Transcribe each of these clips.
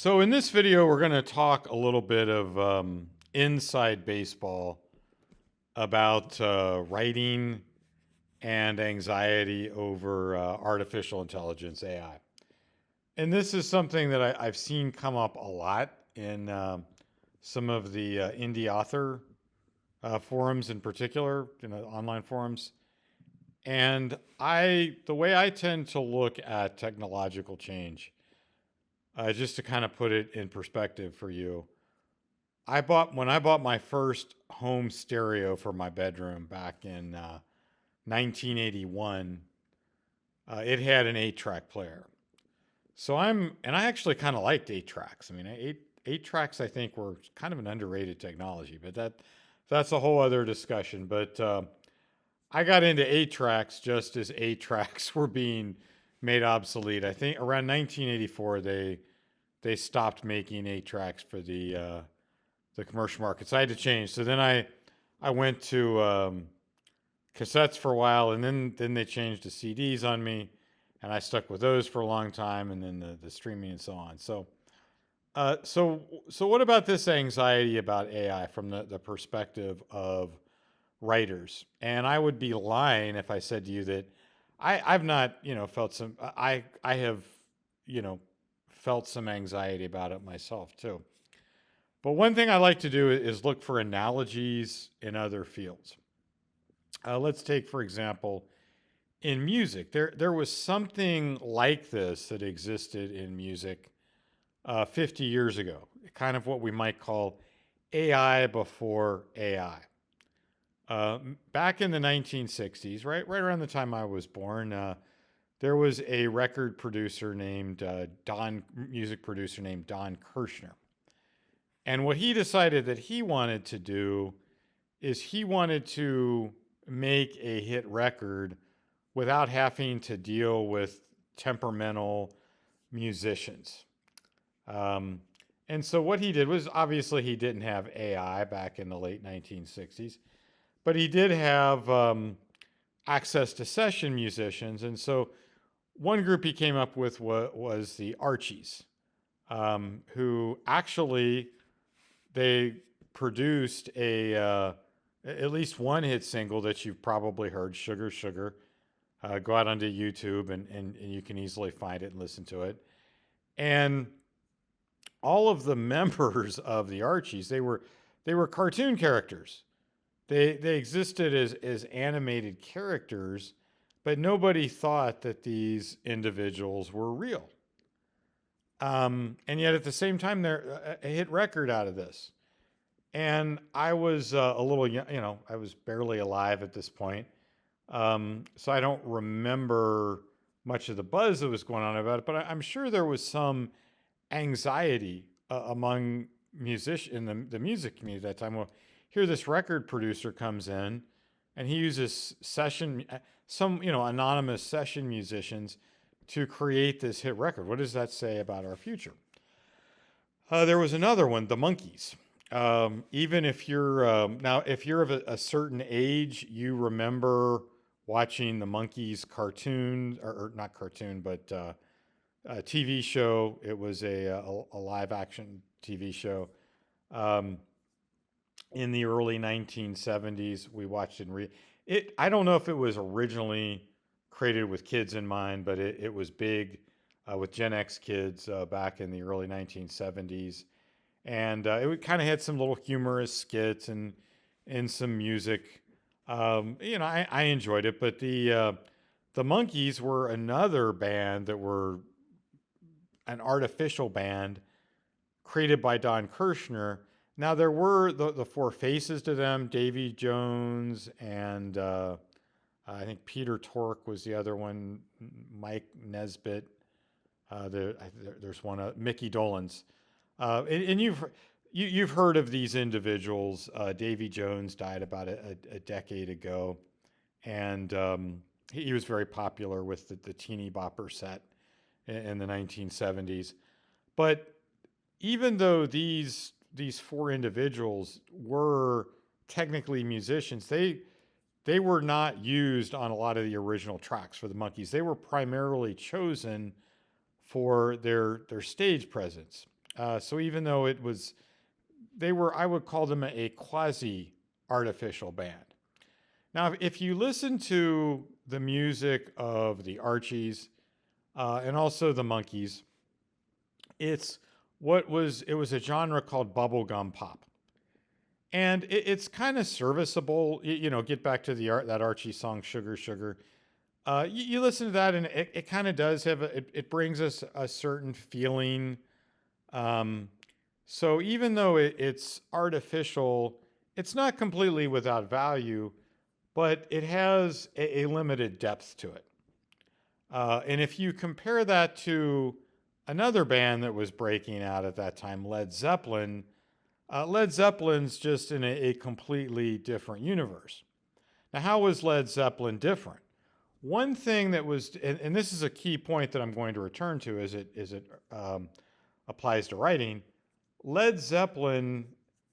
So in this video, we're going to talk a little bit of inside baseball about writing and anxiety over artificial intelligence (AI). And this is something that I've seen come up a lot in some of the indie author forums, in particular, online forums. And the way I tend to look at technological change, just to kind of put it in perspective for you, when I bought my first home stereo for my bedroom back in 1981. It had an 8-track player. And I actually kind of liked 8 tracks. I mean, eight tracks I think were kind of an underrated technology, but that's a whole other discussion. But I got into 8 tracks just as 8 tracks were being made obsolete. I think around 1984 they stopped making 8 tracks for the commercial market, so I had to change. So then I went to cassettes for a while, and then they changed to CDs on me, and I stuck with those for a long time, and then the streaming and so on. So what about this anxiety about AI from the perspective of writers? And I would be lying if I said to you that I've not felt some. I have felt some anxiety about it myself too. But one thing I like to do is look for analogies in other fields. Let's take, for example, in music. There was something like this that existed in music 50 years ago, kind of what we might call AI before AI. Back in the 1960s, right around the time I was born, there was a record producer named music producer named Don Kirshner. And what he decided that he wanted to do is he wanted to make a hit record without having to deal with temperamental musicians. And so what he did was, obviously he didn't have AI back in the late 1960s, but he did have access to session musicians. And so one group he came up with was the Archies, who actually they produced at least one hit single that you've probably heard, Sugar Sugar. Go out onto YouTube and you can easily find it and listen to it. And all of the members of the Archies, they were cartoon characters. They existed as animated characters, but nobody thought that these individuals were real. And yet at the same time, they're a hit record out of this. And I was a little, I was barely alive at this point. So I don't remember much of the buzz that was going on about it, but I'm sure there was some anxiety among musicians in the music community at that time. Well, here this record producer comes in and he uses anonymous session musicians to create this hit record. What does that say about our future? There was another one, the Monkees. Even if you're if you're of a certain age, you remember watching the Monkees cartoon, or not cartoon, but a TV show. It was a live action TV show. In the early 1970s, we watched it. I don't know if it was originally created with kids in mind, but it was big with Gen X kids back in the early 1970s. And it kind of had some little humorous skits and some music. I enjoyed it, but the Monkees were another band that were an artificial band created by Don Kirshner. Now there were the four faces to them: Davy Jones and I think Peter Tork was the other one, Mike Nesbitt. There's one, Mickey Dolenz. And you've heard of these individuals. Davy Jones died about a decade ago, and he was very popular with the Teeny Bopper set in the 1970s. But even though these four individuals were technically musicians, they were not used on a lot of the original tracks for the Monkees. They were primarily chosen for their stage presence. So even though they were, I would call them a quasi artificial band. Now, if you listen to the music of the Archies and also the Monkees, it was a genre called bubblegum pop. And it's kind of serviceable. Get back to that Archie song, Sugar, Sugar. You listen to that, and it kind of does have it brings us a certain feeling. So even though it's artificial, it's not completely without value, but it has a limited depth to it. And if you compare that to another band that was breaking out at that time, Led Zeppelin, Led Zeppelin's just in a completely different universe. Now, how was Led Zeppelin different? One thing that was, and this is a key point that I'm going to return to as it applies to writing, Led Zeppelin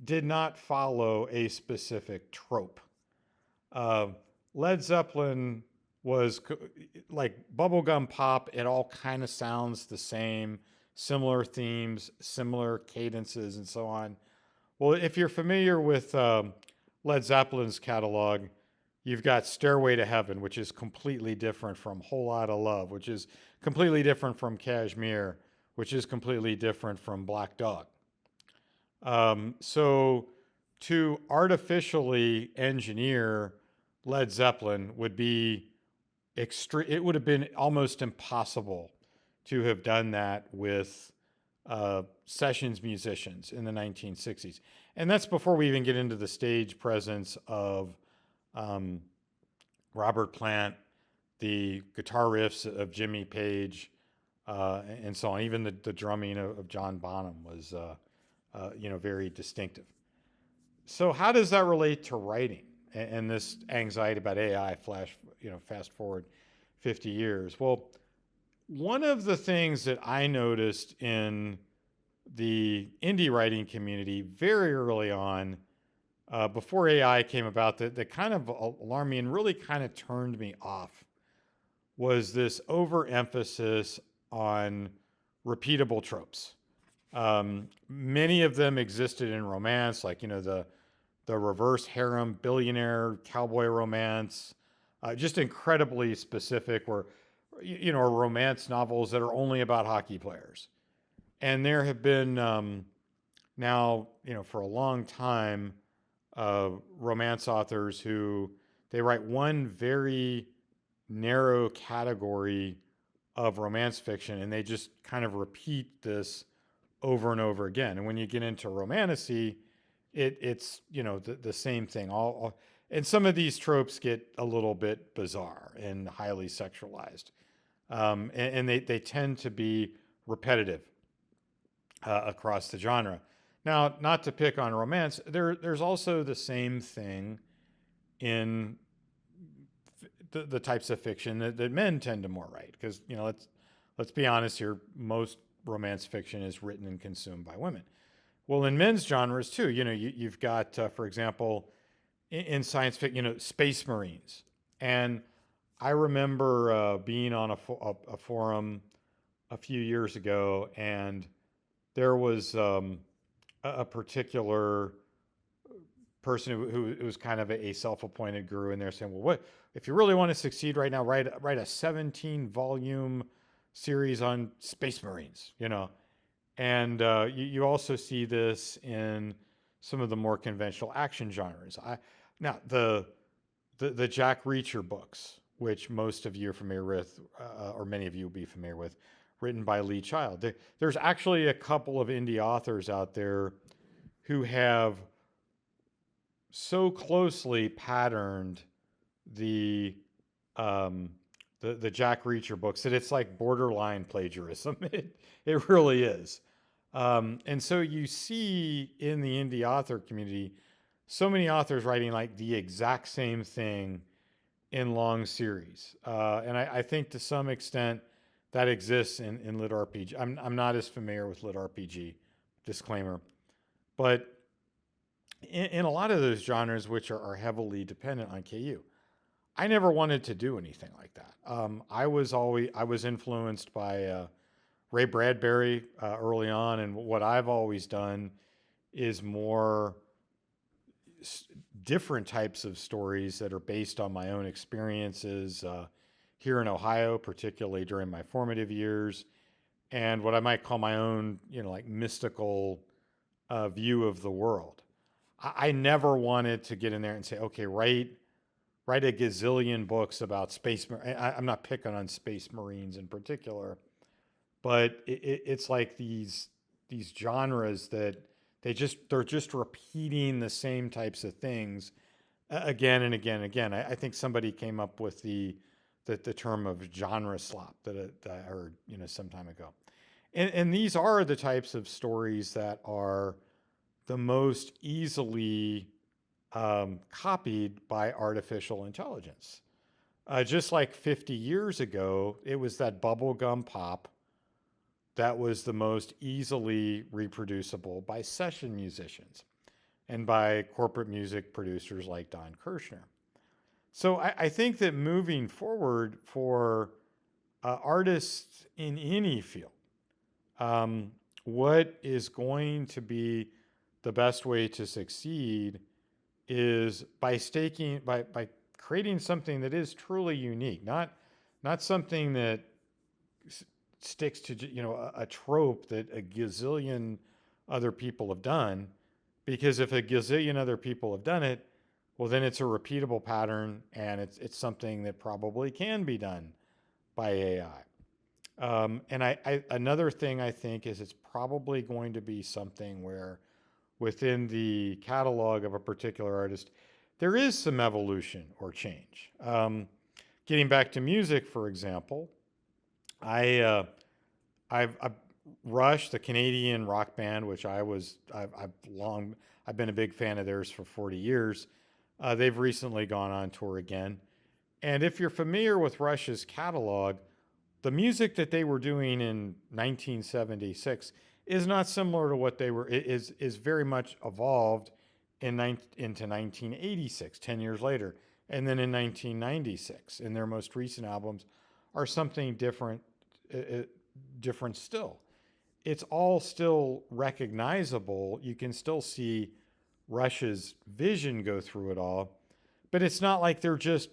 did not follow a specific trope. Led Zeppelin was like bubblegum pop. It all kind of sounds the same, similar themes, similar cadences, and so on. Well, if you're familiar with Led Zeppelin's catalog, you've got Stairway to Heaven, which is completely different from Whole Lotta Love, which is completely different from Kashmir, which is completely different from Black Dog. So to artificially engineer Led Zeppelin would be extreme. It would have been almost impossible to have done that with sessions musicians in the 1960s. And that's before we even get into the stage presence of Robert Plant, the guitar riffs of Jimmy Page, and so on. Even the drumming of John Bonham was, very distinctive. So how does that relate to writing and this anxiety about AI fast forward 50 years? Well, one of the things that I noticed in the indie writing community very early on, before AI came about, that kind of alarmed me and really kind of turned me off, was this overemphasis on repeatable tropes. Many of them existed in romance, like, the reverse harem billionaire cowboy romance, just incredibly specific, or romance novels that are only about hockey players. And there have been now, for a long time, romance authors who they write one very narrow category of romance fiction, and they just kind of repeat this over and over again. And when you get into romantasy, it's the same thing. And some of these tropes get a little bit bizarre and highly sexualized, and they tend to be repetitive across the genre. Now, not to pick on romance, there's also the same thing in the types of fiction that men tend to more write, because let's be honest here, most romance fiction is written and consumed by women. Well, in men's genres too, you've got, for example, in science fiction, Space Marines. And I remember being on a forum a few years ago, and there was a particular person who was kind of a self-appointed guru, and they're saying, well, what if you really want to succeed right now, write a 17-volume series on Space Marines, And you also see this in some of the more conventional action genres. Now the Jack Reacher books, which most of you are familiar with, or many of you will be familiar with, written by Lee Child. There's actually a couple of indie authors out there who have so closely patterned the Jack Reacher books that it's like borderline plagiarism. It really is. And so you see in the indie author community, so many authors writing like the exact same thing in long series. And I think to some extent that exists in Lit RPG. I'm not as familiar with Lit RPG, disclaimer. But in a lot of those genres, which are heavily dependent on KU, I never wanted to do anything like that. I was influenced by Ray Bradbury early on, and what I've always done is more different types of stories that are based on my own experiences here in Ohio, particularly during my formative years, and what I might call my own, like mystical view of the world. I never wanted to get in there and say, okay, write a gazillion books about space. I'm not picking on space marines in particular, but it's like these genres that they're just repeating the same types of things again and again and again. I think somebody came up with the term of genre slop that I heard some time ago, and these are the types of stories that are the most easily copied by artificial intelligence. Just like 50 years ago, it was that bubblegum pop that was the most easily reproducible by session musicians and by corporate music producers like Don Kirshner. So I think that moving forward for artists in any field, what is going to be the best way to succeed is by creating something that is truly unique, not something that sticks to a trope that a gazillion other people have done, because if a gazillion other people have done it, well, then it's a repeatable pattern, and it's something that probably can be done by AI. And another thing I think is it's probably going to be something where within the catalog of a particular artist, there is some evolution or change. Getting back to music, for example, I've Rush, the Canadian rock band, which I've been a big fan of theirs for 40 years. They've recently gone on tour again. And if you're familiar with Rush's catalog, the music that they were doing in 1976 is not similar to what they were, is very much evolved into 1986, 10 years later. And then in 1996, and their most recent albums are something different still. It's all still recognizable. You can still see Rush's vision go through it all, but it's not like they're just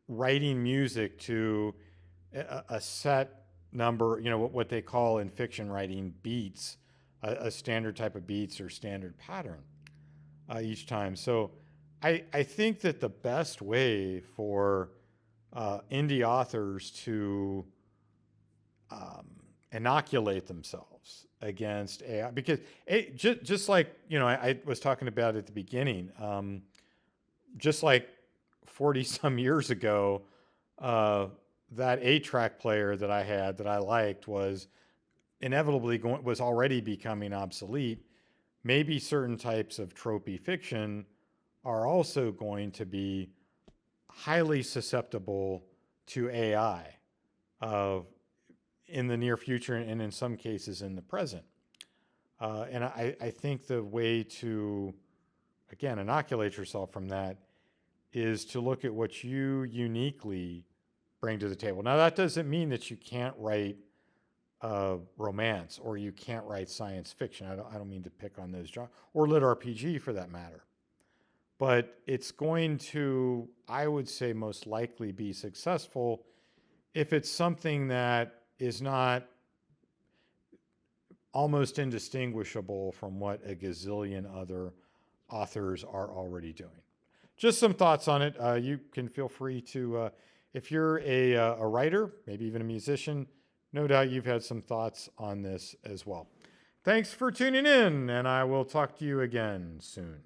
writing music to a set number, what they call in fiction writing beats, a standard type of beats or standard pattern each time. So I think that the best way for indie authors to inoculate themselves against AI, because just like, I was talking about at the beginning, just like 40 some years ago, that 8-track player that I had that I liked was inevitably was already becoming obsolete. Maybe certain types of tropey fiction are also going to be highly susceptible to AI in the near future, and in some cases in the present. And I think the way to, again, inoculate yourself from that is to look at what you uniquely bring to the table. Now, that doesn't mean that you can't write romance or you can't write science fiction. I don't mean to pick on those genres, or lit RPG for that matter. But it's going to, I would say, most likely be successful if it's something that is not almost indistinguishable from what a gazillion other authors are already doing. Just some thoughts on it. You can feel free to, if you're a writer, maybe even a musician, no doubt you've had some thoughts on this as well. Thanks for tuning in, and I will talk to you again soon.